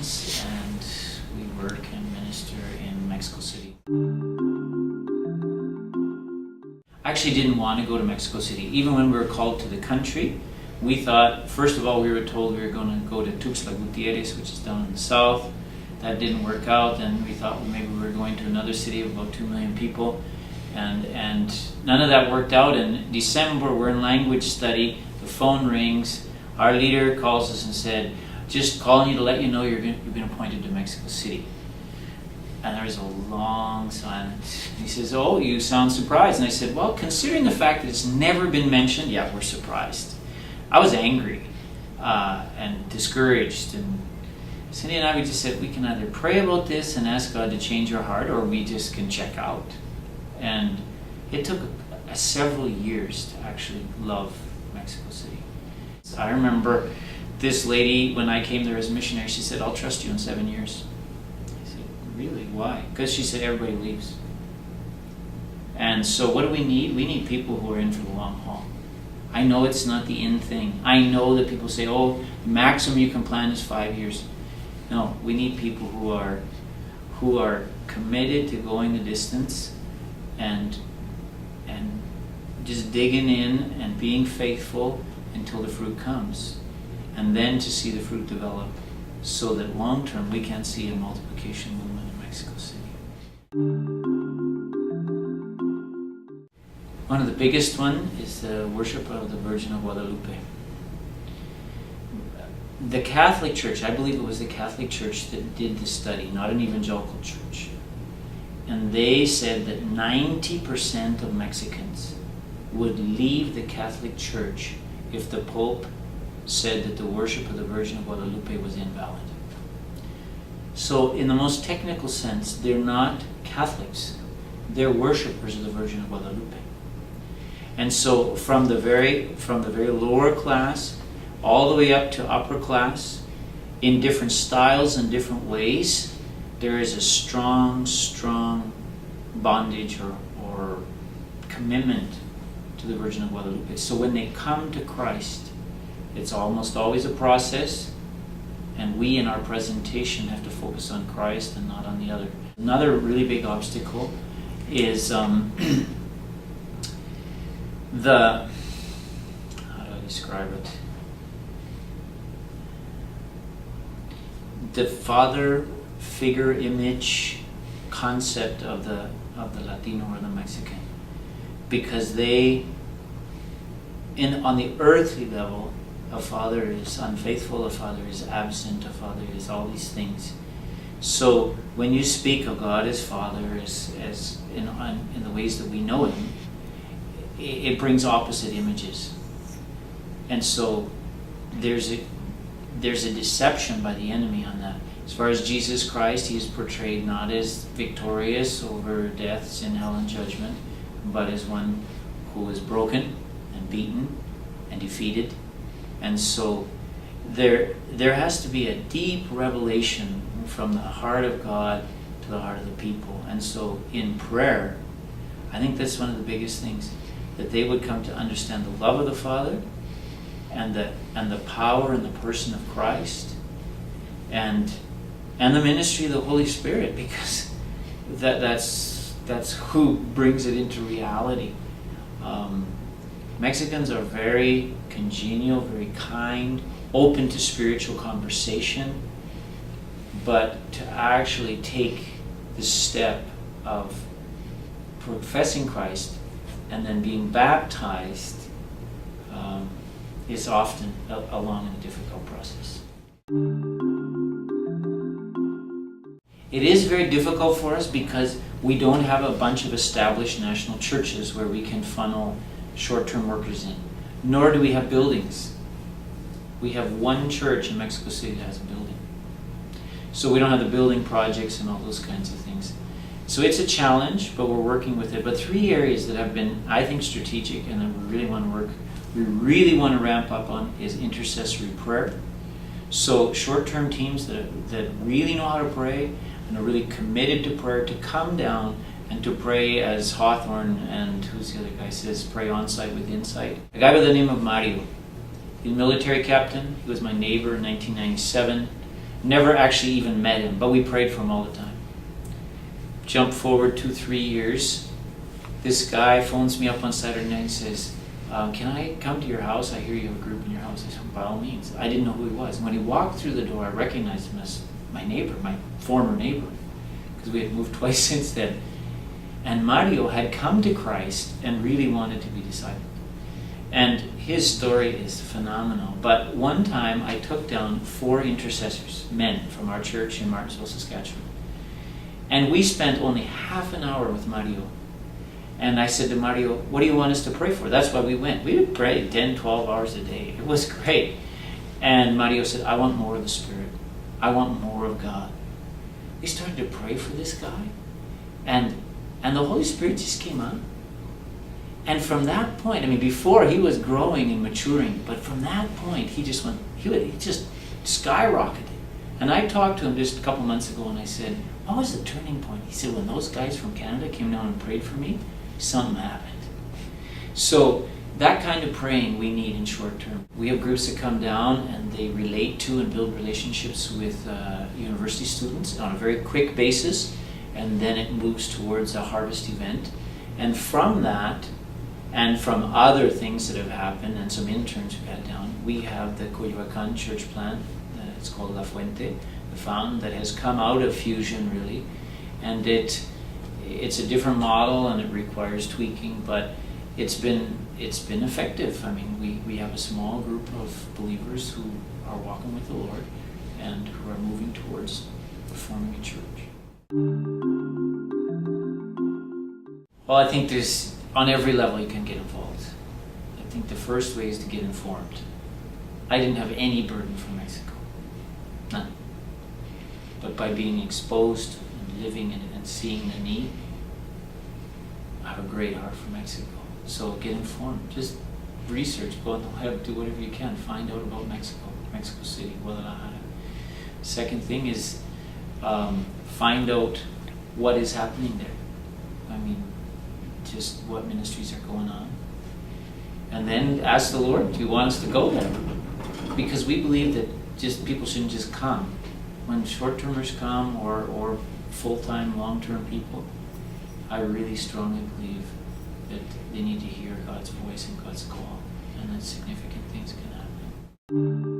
Enns, and we work and minister in Mexico City. I actually didn't want to go to Mexico City. Even when we were called to the country, we thought, first of all, we were told we were going to go to Tuxtla Gutierrez, which is down in the south. That didn't work out, and we thought maybe we were going to another city of about 2 million people. And none of that worked out. In December, we're in language study, the phone rings, our leader calls us and said, just calling you to let you know you've been appointed to Mexico City. And there was a long silence. He says, oh, you sound surprised. And I said, well, considering the fact that it's never been mentioned, yeah, we're surprised. I was angry and discouraged. And Cindy and I, we just said, we can either pray about this and ask God to change our heart, or we just can check out. And it took several years to actually love Mexico City. I remember this lady, when I came there as a missionary, she said, I'll trust you in 7 years. I said, really? Why? Because she said, everybody leaves. And so what do we need? We need people who are in for the long haul. I know it's not the in thing. I know that people say, oh, the maximum you can plan is 5 years. No, we need people who are committed to going the distance and just digging in and being faithful until the fruit comes, and then to see the fruit develop, so that long term we can see a multiplication movement in Mexico City. One of the biggest one is the worship of the Virgin of Guadalupe. The Catholic Church, I believe it was the Catholic Church that did the study, not an evangelical church. And they said that 90% of Mexicans would leave the Catholic Church if the Pope said that the worship of the Virgin of Guadalupe was invalid. So in the most technical sense, they're not Catholics. They're worshipers of the Virgin of Guadalupe. And so from the very lower class all the way up to upper class, in different styles and different ways, there is a strong bondage or commitment to the Virgin of Guadalupe. So when they come to Christ, it's almost always a process, and we in our presentation have to focus on Christ and not on the other. Another really big obstacle is how do I describe it? The father figure image concept of the Latino or the Mexican, because on the earthly level, a father is unfaithful, a father is absent, a father is all these things. So when you speak of God as Father, as in the ways that we know Him, it brings opposite images, and so there's a deception by the enemy on that. As far as Jesus Christ, He is portrayed not as victorious over death, sin, hell, and judgment, but as one who is broken and beaten and defeated. And so there has to be a deep revelation from the heart of God to the heart of the people. And so in prayer, I think that's one of the biggest things, that they would come to understand the love of the Father and the power and the person of Christ and the ministry of the Holy Spirit, because that's who brings it into reality. Mexicans are very congenial, very kind, open to spiritual conversation, but to actually take the step of professing Christ and then being baptized is often a long and difficult process. It is very difficult for us because we don't have a bunch of established national churches where we can funnel short-term workers in, nor do we have buildings. We have one church in Mexico City that has a building. So we don't have the building projects and all those kinds of things. So it's a challenge, but we're working with it. But 3 areas that have been, I think, strategic and that we really want to ramp up on is intercessory prayer. So short-term teams that really know how to pray and are really committed to prayer, to come down and to pray as Hawthorne and who's the other guy says, pray on-site with insight. A guy by the name of Mario. He's a military captain. He was my neighbor in 1997. Never actually even met him, but we prayed for him all the time. Jump forward 2-3 years. This guy phones me up on Saturday night and says, can I come to your house? I hear you have a group in your house. I said, by all means. I didn't know who he was. And when he walked through the door, I recognized him as my neighbor, my former neighbor, because we had moved twice since then. And Mario had come to Christ and really wanted to be discipled. And his story is phenomenal. But one time I took down 4 intercessors, men from our church in Martinsville, Saskatchewan. And we spent only half an hour with Mario. And I said to Mario, what do you want us to pray for? That's why we went. We would pray 10, 12 hours a day. It was great. And Mario said, I want more of the Spirit. I want more of God. We started to pray for this guy. And the Holy Spirit just came on. And from that point, I mean, before he was growing and maturing, but from that point, he just skyrocketed. And I talked to him just a couple months ago, and I said, what was the turning point? He said, when those guys from Canada came down and prayed for me, something happened. So that kind of praying we need in short term. We have groups that come down and they relate to and build relationships with university students on a very quick basis, and then it moves towards a harvest event. And from that, and from other things that have happened, and some interns we've had down, we have the Coyoacan church plant. It's called La Fuente, the fountain, that has come out of fusion, really. And it's a different model, and it requires tweaking, but it's been effective. I mean, we have a small group of believers who are walking with the Lord and who are moving towards forming a church. Well, I think there's, on every level you can get involved. I think the first way is to get informed. I didn't have any burden for Mexico. None. But by being exposed and living in it and seeing the need, I have a great heart for Mexico. So get informed. Just research, go on the web, do whatever you can. Find out about Mexico, Mexico City, Guadalajara. Second thing is find out what is happening there. I mean, just what ministries are going on. And then ask the Lord, do you want us to go there? Because we believe that just people shouldn't just come. When short-termers come or full-time, long-term people, I really strongly believe that they need to hear God's voice and God's call, and that significant things can happen.